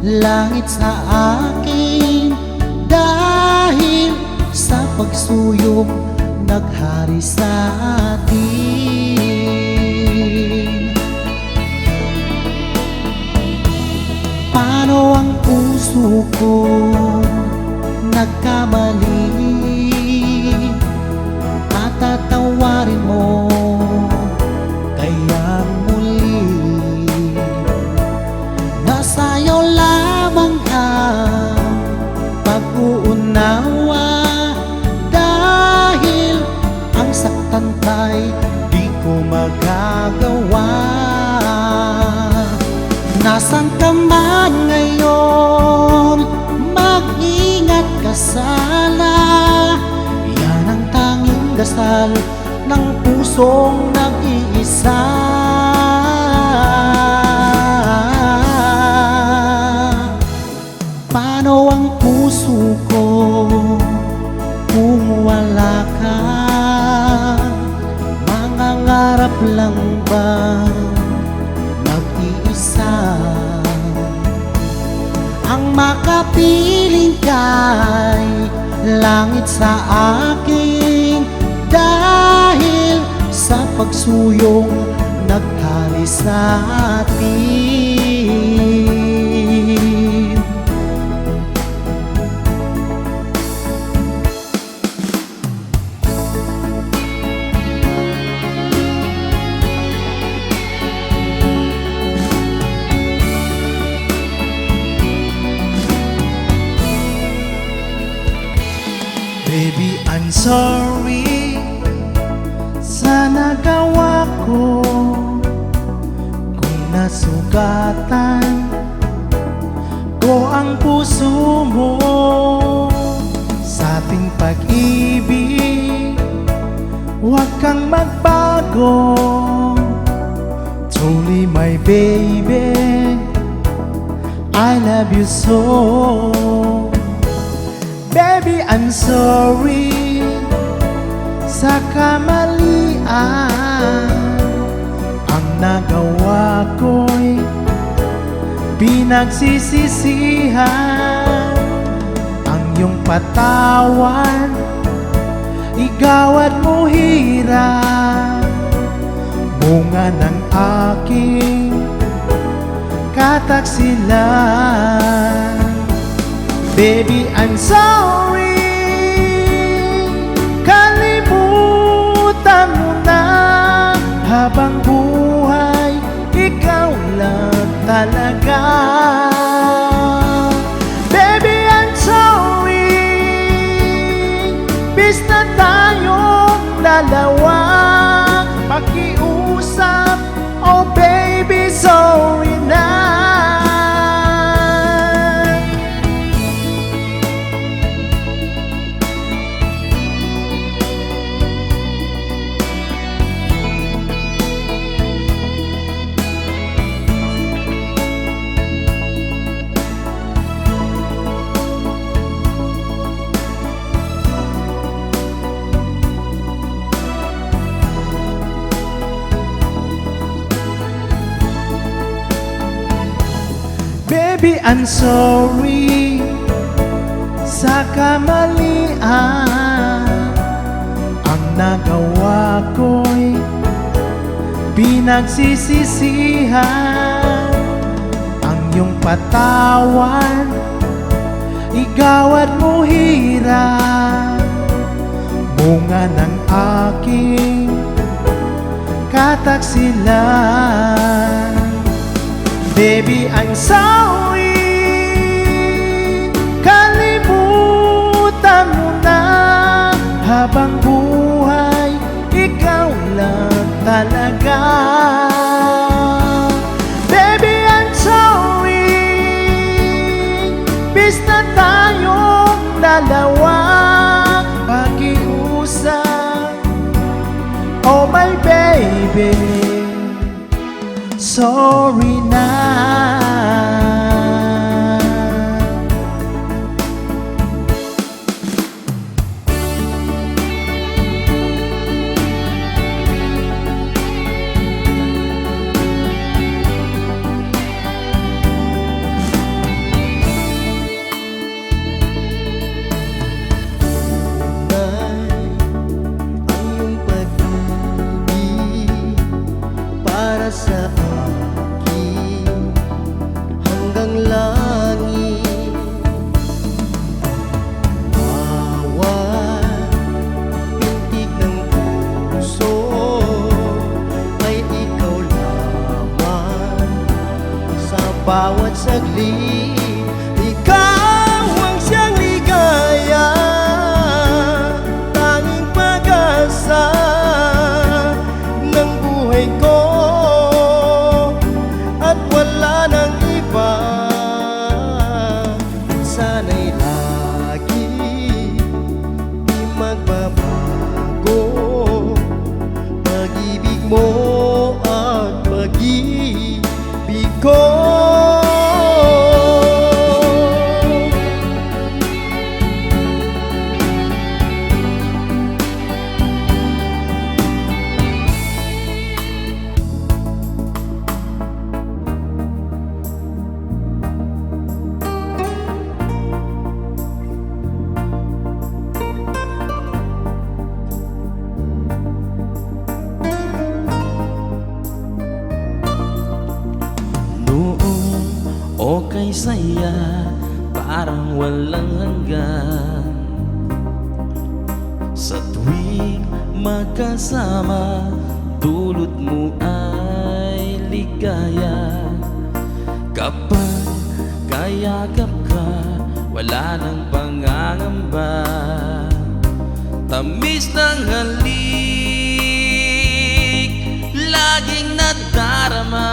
langit sa akin, dahil sa pagsuyong naghari sa atin. Paano ang puso ko nagkamali at tatawarin mo kaya muli? Nasayaw lamang ang pag-uunawa, dahil ang saktan ta'y di ko magagawa. Nasaan ka man ngayon, mag-ingat ka sana. Yan ang tanging dasal ng pusong nag-iisa. Paano ang puso ko kung wala ka? Mangangarap lang ba mag-iisa? Ang makapiling kay langit sa akin, dahil sa pagsuyong naghari sa atin. Baby, I'm sorry sa nagawa ko, kung nasugatan ko ang puso mo sa ating pag-ibig. Huwag kang magbago, truly my baby, I love you so. Baby, I'm sorry sa kamalian. Ang nagawa ko'y pinagsisisihan. Ang iyong patawan, igawad mo hirap, bunga ng aking kataksilan. Baby, I'm sorry, kalimutan mo na. Habang buhay, ikaw lang talaga. Baby, I'm sorry, bis na tayong dalawa pakiusap. Oh baby, sorry na. Baby, I'm sorry sa kamalian. Ang nagawa ko'y pinagsisisihan. Ang iyong patawan, igawad mo hirap, bunga ng aking kataksilan. Baby, I'm sorry, kalimutan mo na. Habang buhay, ikaw lang talaga. Baby, I'm sorry, bis na tayong dalawa pakiusap. Oh my baby, sorry na. bawat saglit. Ikaw ang siyang ligaya, tanging pag-asa ng buhay ko, at wala nang iba. Sana'y lagi di magbabago pag-ibig mo at pag-ibig ko. Okay saya, parang walang hanggan. Sa tuwing magkasama, dulot mo ay ligaya. Kapag kayakap ka, wala nang pangangamba. Tamis ng halik, laging nadarama.